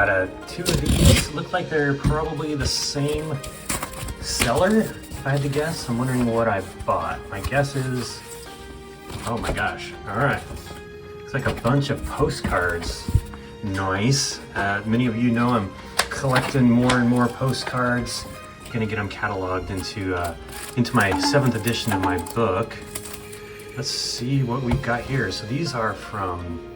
got two of these. Look like they're probably the same seller, if I had to guess. I'm wondering what I bought. My guess is, oh my gosh, all right. It's like a bunch of postcards. Nice. Many of you know I'm collecting more and more postcards. Gonna get them cataloged into my 7th edition of my book. Let's see what we've got here. So these are from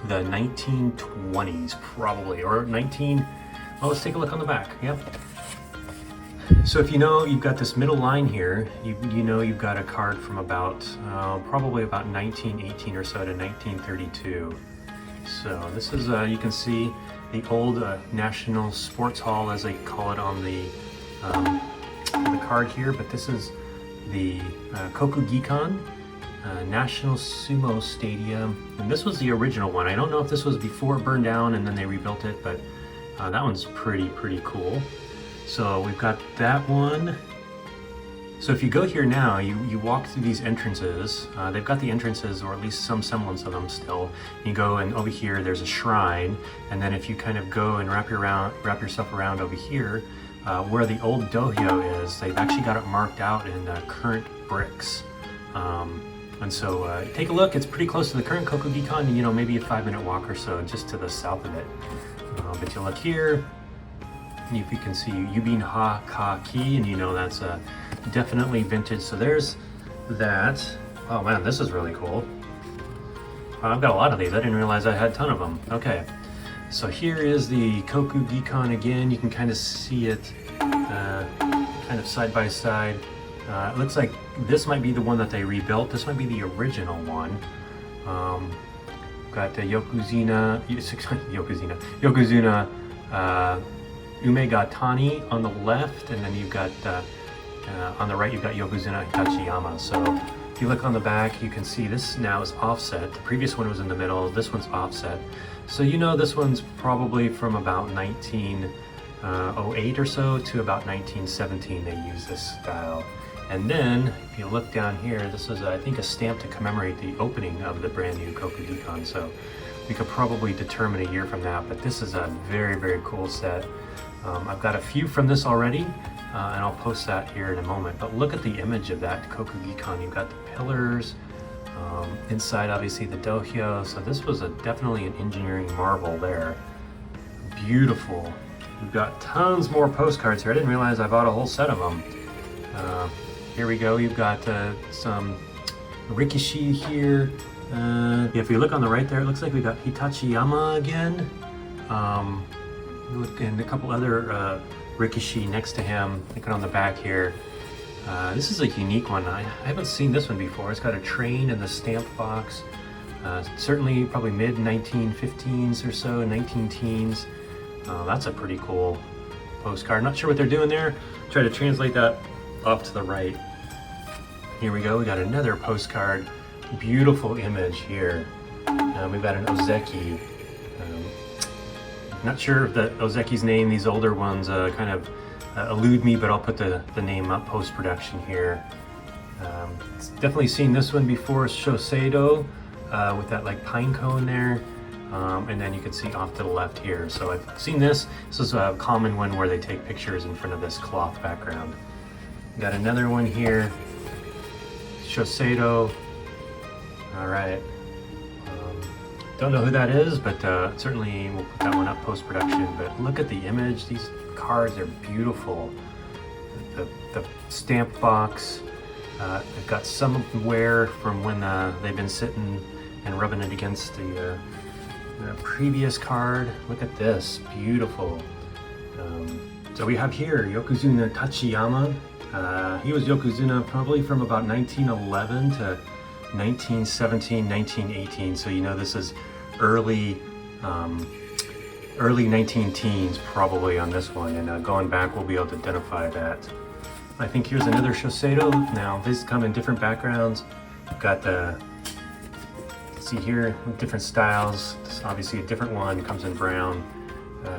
the 1920s, probably, or well, let's take a look on the back. Yep. So if you know, you've got this middle line here, you know you've got a card from about, probably about 1918 or so to 1932. So this is, you can see the old National Sports Hall, as they call it on the card here, but this is the Kokugikan National Sumo Stadium, and this was the original one. I don't know if this was before it burned down and then they rebuilt it, but that one's pretty cool. So we've got that one. So if you go here now, you walk through these entrances. They've got the entrances, or at least some semblance of them still. You go, and over here there's a shrine, and then if you kind of go and wrap yourself around over here, where the old dohyo is, they've actually got it marked out in current bricks. And so take a look. It's pretty close to the current Kokugikan, you know, maybe a 5-minute walk or so just to the south of it. But you look here, if you can see Yubin ha Kaki, and you know that's definitely vintage. So there's that. Oh man, this is really cool. I've got a lot of these. I didn't realize I had a ton of them. Okay, so here is the Kokugikan again. You can kind of see it kind of side by side. It looks like this might be the one that they rebuilt. This might be the original one. Got the Yokozuna Umegatani on the left, and then you've got on the right you've got Yokozuna Tachiyama. So if you look on the back, you can see this now is offset. The previous one was in the middle. This one's offset. So you know this one's probably from about 1908 or so to about 1917 they used this style. And then, if you look down here, this is, I think, a stamp to commemorate the opening of the brand new Kokugikan. So we could probably determine a year from that, but this is a very cool set. I've got a few from this already, and I'll post that here in a moment. But look at the image of that Kokugikan. You've got the pillars, inside obviously the dohyo. So this was definitely an engineering marvel there. Beautiful. We've got tons more postcards here. I didn't realize I bought a whole set of them. Here we go. You've got some rikishi here. If you look on the right there, it looks like we got Hitachiyama again. Look, and a couple other rikishi next to him. Look on the back here. This is a unique one. I haven't seen this one before. It's got a train in the stamp box. Certainly probably mid 1915s or so, 19 teens. That's a pretty cool postcard. Not sure what they're doing there. Try to translate that off to the right. Here we go. We got another postcard. Beautiful image here. We've got an ozeki. Not sure if the ozeki's name, these older ones kind of elude me, but I'll put the name up post-production here. Definitely seen this one before, Shoseido, with that like pine cone there. And then you can see off to the left here. So I've seen this. This is a common one where they take pictures in front of this cloth background. Got another one here, Shoseido. All right. Don't know who that is, but certainly we'll put that one up post-production. But look at the image. These cards are beautiful. The stamp box. They've got some wear from when they've been sitting and rubbing it against the previous card. Look at this, beautiful. So we have here Yokozuna Tachiyama. He was Yokozuna probably from about 1911 to 1917, 1918. So you know this is early 19-teens probably on this one. And going back, we'll be able to identify that. I think here's another Shoseido. Now these come in different backgrounds. We've got the, see here, different styles. This is obviously a different one, comes in brown.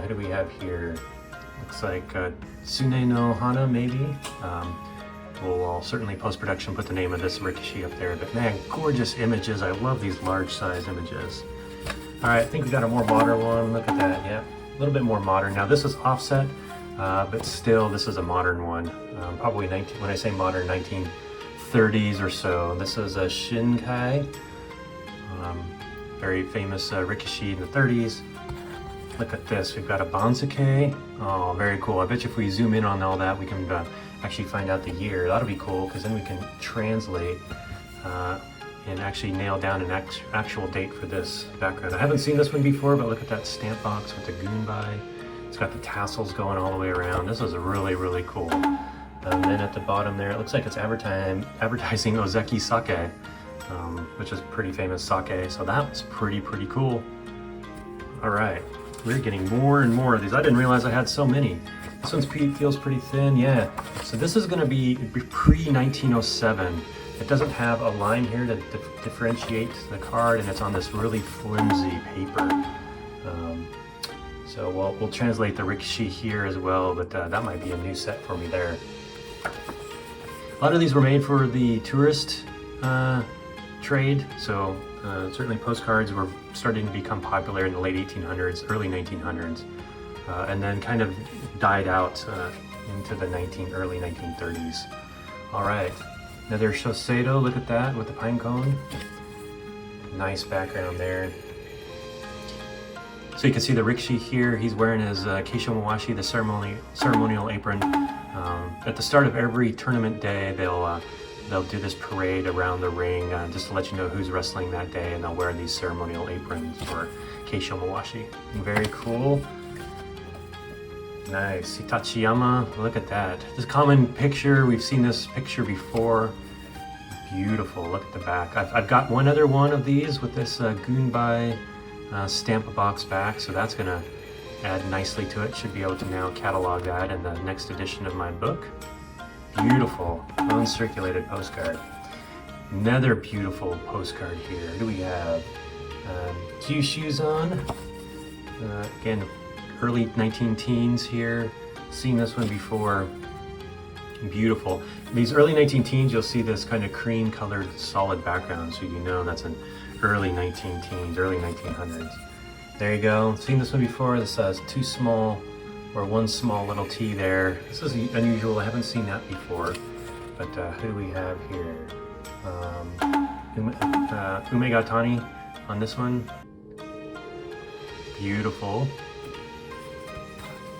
Who do we have here? Looks like Tsune no Hana, maybe. We'll certainly post-production put the name of this rikishi up there. But man, gorgeous images. I love these large size images. All right, I think we got a more modern one. Look at that, yep. a little bit more modern. Now this is offset, but still this is a modern one. Probably when I say modern, 1930s or so. This is a Shinkai, very famous rikishi in the 30s. Look at this, we've got a Banzuke. Oh, very cool. I bet you if we zoom in on all that, we can actually find out the year. That'll be cool, because then we can translate and actually nail down an actual date for this background. I haven't seen this one before, but look at that stamp box with the Gunbai. It's got the tassels going all the way around. This is really, really cool. And then at the bottom there, it looks like it's advertising Ozeki Sake, which is pretty famous sake. So that's pretty cool. All right, we're getting more and more of these. I didn't realize I had so many. This one feels pretty thin, yeah. So this is gonna be pre-1907. It doesn't have a line here to differentiate the card, and it's on this really flimsy paper. So we'll translate the rikishi here as well, but that might be a new set for me there. A lot of these were made for the tourist trade, so certainly postcards were starting to become popular in the late 1800s, early 1900s, and then kind of died out into the early 1930s. All right, another Shosedo, look at that with the pine cone. Nice background there. So you can see the rikishi here. He's wearing his keisho mawashi, the ceremonial apron. At the start of every tournament day, they'll do this parade around the ring just to let you know who's wrestling that day, and they'll wear these ceremonial aprons for keisho mawashi. Very cool. Nice. Hitachiyama, look at that. This common picture, we've seen this picture before. Beautiful, look at the back. I've got one other one of these with this Gunbai stamp box back, so that's gonna add nicely to it. Should be able to now catalog that in the next edition of my book. Beautiful, uncirculated postcard. Another beautiful postcard here. What do we have? Kyushuzan. Again, early 19-teens here. Seen this one before. Beautiful. These early 19-teens, you'll see this kind of cream colored solid background, so you know that's an early 19-teens, early 1900s. There you go. Seen this one before. This has two small, or one small little T there. This is unusual. I haven't seen that before. But who do we have here? Umegatani on this one. Beautiful.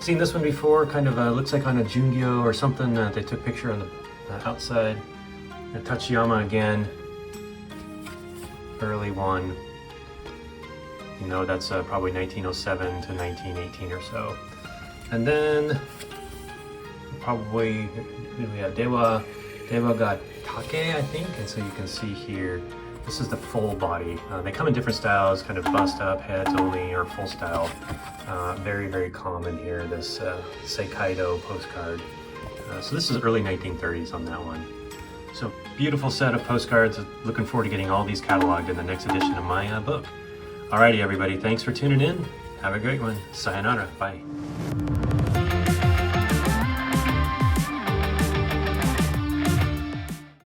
Seen this one before. Kind of looks like on a Jungyo or something. They took a picture on the outside. And Tachiyama again. Early one. You know, that's probably 1907 to 1918 or so. And then probably we have Dewa got Take, I think. And so you can see here, this is the full body. They come in different styles, kind of bust up, heads only, or full style. Very common here, this Seikaido postcard. So this is early 1930s on that one. So beautiful set of postcards. Looking forward to getting all these cataloged in the next edition of my book. Alrighty everybody, thanks for tuning in. Have a great one. Sayonara. Bye.